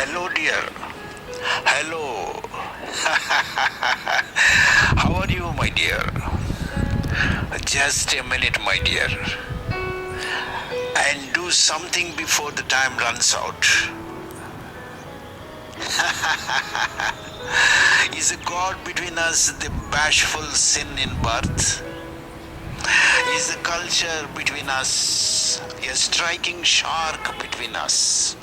Hello, dear. Hello. How are you, my dear? Just a minute, my dear. And do something before the time runs out. Is a God between us the bashful sin in birth? Is the culture between us a striking shark between us?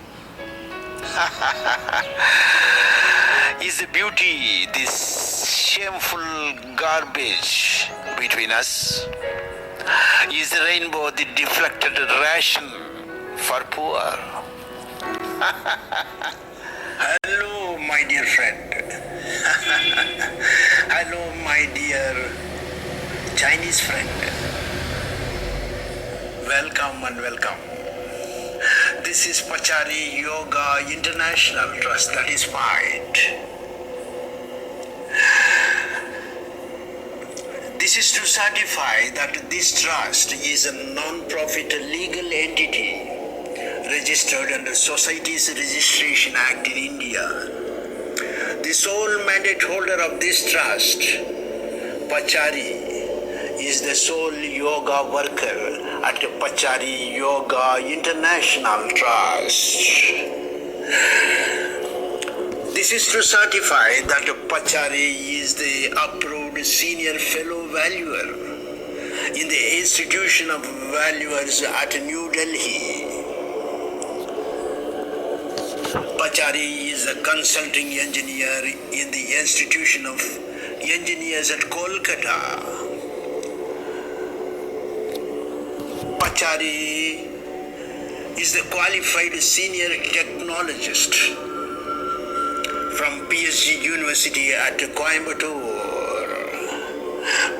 Is the beauty this shameful garbage between us? Is the rainbow the deflected ration for poor? Hello, my dear friend. Hello, my dear Chinese friend. Welcome and welcome. This is Pachari Yoga International Trust, that is FIGHT. This is to certify that this trust is a non-profit legal entity registered under Societies Registration Act in India. The sole mandate holder of this trust, Pachari, is the sole yoga worker at Pachari Yoga International Trust. This is to certify that Pachari is the approved senior fellow valuer in the Institution of Valuers at New Delhi. Pachari is a consulting engineer in the Institution of Engineers at Kolkata. Pachari is the qualified senior technologist from PSG University at Coimbatore.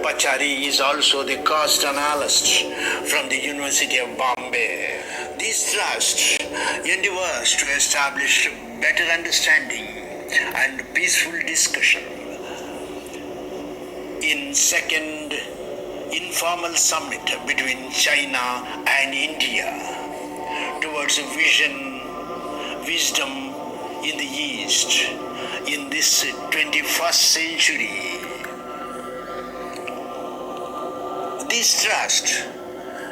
Pachari is also the cost analyst from the University of Bombay. This trust endeavors to establish better understanding and peaceful discussion in second informal summit between China and India towards a wisdom in the East in this 21st century. This trust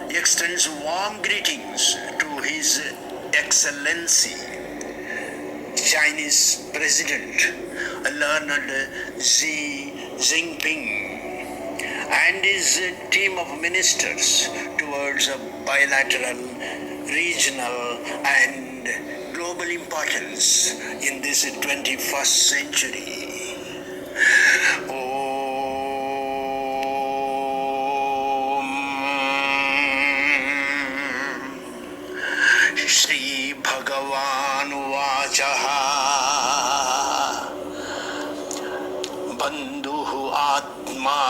extends warm greetings to His Excellency Chinese President Leonard Xi Jinping and his team of ministers towards a bilateral, regional and global importance in this 21st century. Shri Bhagavan Vachaha Bandhuhu Atma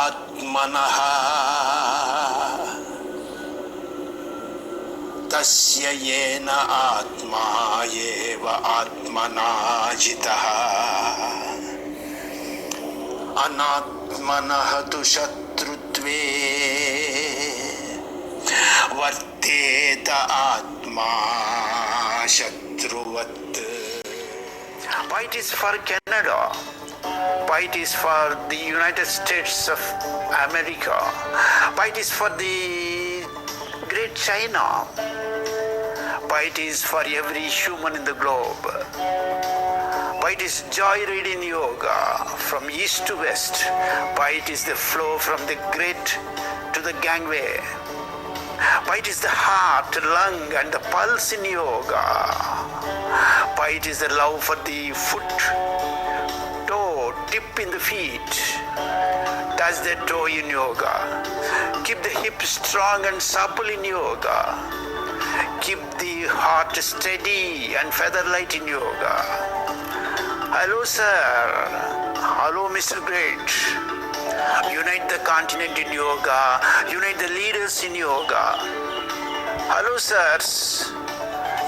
Atmanaha Tasya Yena Atma Yeva Atmana Jitaha Anatmanaha Tu Shatrutve Varteta Atma Shatruvat. White is for Canada. White is for the United States of America. White is for the Great China. White is for every human in the globe. White is joyride in yoga from east to west. White is the flow from the great to the gangway. White is the heart, lung and the pulse in yoga. White is the love for the foot, toe, tip in the feet. Touch the toe in yoga. Keep the hip strong and supple in yoga. Keep the heart steady and feather light in yoga. Hello, sir. Hello, Mr. Great. Unite the continent in yoga. Unite the leaders in yoga. Hello, sirs.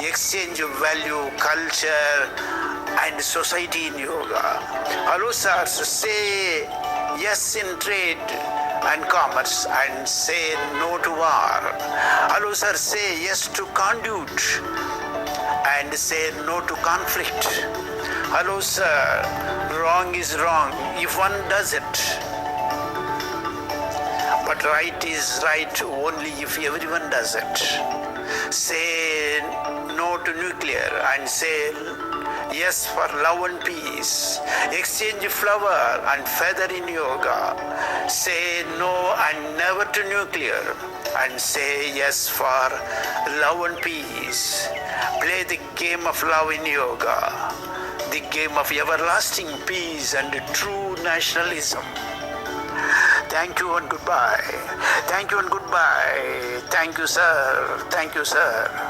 Exchange of value, culture, and society in yoga. Hello, sirs. Say yes in trade and commerce and say no to war. Hello, sir. Say yes to conduit and say no to conflict. Hello, sir. Wrong is wrong if one does it. But right is right only if everyone does it. Say no to nuclear and say yes for love and peace. Exchange flower and feather in yoga. Say no and never to nuclear and say yes for love and peace. Play the game of love in yoga, the game of everlasting peace and true nationalism. Thank you and goodbye. Thank you and goodbye. Thank you, sir. Thank you, sir.